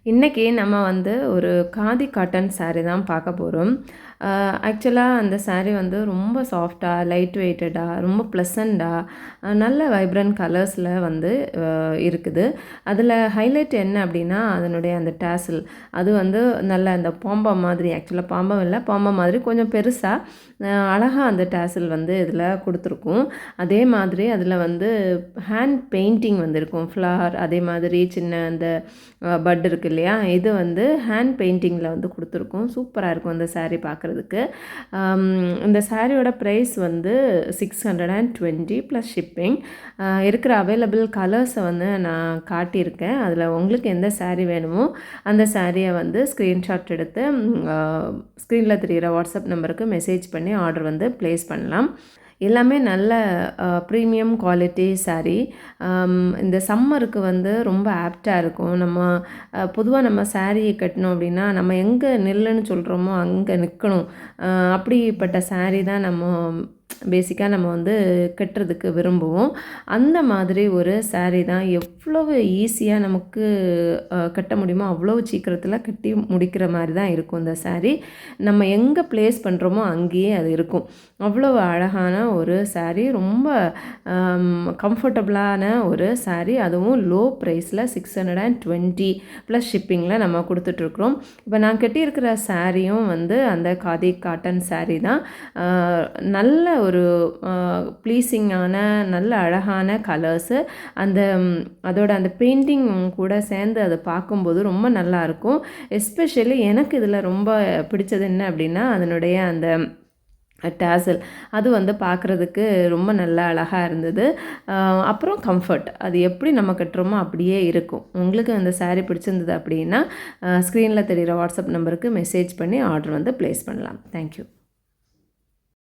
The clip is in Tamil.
இன்றைக்கி நம்ம வந்து ஒரு காதி காட்டன் saree தான் பார்க்க போகிறோம். ஆக்சுவலாக அந்த saree வந்து ரொம்ப சாஃப்டாக, லைட் வெயிட்டடாக, ரொம்ப ப்ளசண்ட்டாக, நல்ல வைப்ரண்ட் கலர்ஸில் வந்து இருக்குது. அதில் ஹைலைட் என்ன அப்படின்னா அதனுடைய அந்த டேசில். அது வந்து நல்ல அந்த பாம்பம் மாதிரி, ஆக்சுவலாக பாம்பம் இல்லை, பாம்பம் மாதிரி கொஞ்சம் பெருசாக அழகாக அந்த டேசில் வந்து இதில் கொடுத்துருக்கும். அதே மாதிரி அதில் வந்து ஹேண்ட் பெயிண்டிங் வந்திருக்கும். ஃப்ளவர், அதே மாதிரி சின்ன அந்த பட் இருக்குது இல்லையா, இது வந்து ஹேண்ட் பெயிண்டிங்கில் வந்து கொடுத்துருக்கோம். சூப்பராக இருக்கும் அந்த saree பார்க்குறதுக்கு. இந்த சாரியோட ப்ரைஸ் வந்து 620 ப்ளஸ் ஷிப்பிங். இருக்கிற அவைலபிள் கலர்ஸை வந்து நான் காட்டியிருக்கேன். அதில் உங்களுக்கு எந்த saree வேணுமோ அந்த சாரியை வந்து ஸ்க்ரீன்ஷாட் எடுத்து ஸ்க்ரீனில் தெரிகிற வாட்ஸ்அப் நம்பருக்கு மெசேஜ் பண்ணி ஆர்டர் வந்து ப்ளேஸ் பண்ணலாம். எல்லாமே நல்ல ப்ரீமியம் குவாலிட்டி saree. இந்த சம்மருக்கு வந்து ரொம்ப ஆப்டாக இருக்கும். நம்ம பொதுவாக நம்ம saree கட்டணும் அப்படின்னா நம்ம எங்கே நில்லுன்னு சொல்கிறோமோ அங்கே நிற்கணும். அப்படிப்பட்ட saree தான் நம்ம பேசிக்காக நம்ம வந்து கட்டுறதுக்கு விரும்புவோம். அந்த மாதிரி ஒரு saree தான் எவ்வளவு ஈஸியாக நமக்கு கட்ட முடியுமோ அவ்வளோ சீக்கிரத்தில் கட்டி முடிக்கிற மாதிரி தான் இருக்கும் இந்த saree. நம்ம எங்கே ப்ளேஸ் பண்ணுறோமோ அங்கேயே அது இருக்கும். அவ்வளோ அழகான ஒரு saree, ரொம்ப கம்ஃபர்டபுளான ஒரு saree, அதுவும் லோ ப்ரைஸில் 620 ப்ளஸ் ஷிப்பிங்கில் நம்ம கொடுத்துட்ருக்குறோம். இப்போ நான் கட்டியிருக்கிற சாரியும் வந்து அந்த காதி காட்டன் saree தான். நல்ல ஒரு ப்ளீஸிங்கான, நல்ல அழகான கலர்ஸு, அதோட அந்த பெயிண்டிங் கூட சேர்ந்து அதை பார்க்கும்போது ரொம்ப நல்லாயிருக்கும். எஸ்பெஷலி எனக்கு இதில் ரொம்ப பிடிச்சது என்ன அப்படின்னா அதனுடைய அந்த டேசல். அது வந்து பார்க்குறதுக்கு ரொம்ப நல்ல அழகாக இருந்தது. அப்புறம் கம்ஃபர்ட், அது எப்படி நம்ம கட்டுறோமோ அப்படியே இருக்கும். உங்களுக்கு அந்த saree பிடிச்சிருந்தது அப்படின்னா ஸ்க்ரீனில் தெரிகிற வாட்ஸ்அப் நம்பருக்கு மெசேஜ் பண்ணி ஆர்டர் வந்து ப்ளேஸ் பண்ணலாம். தேங்க்யூ.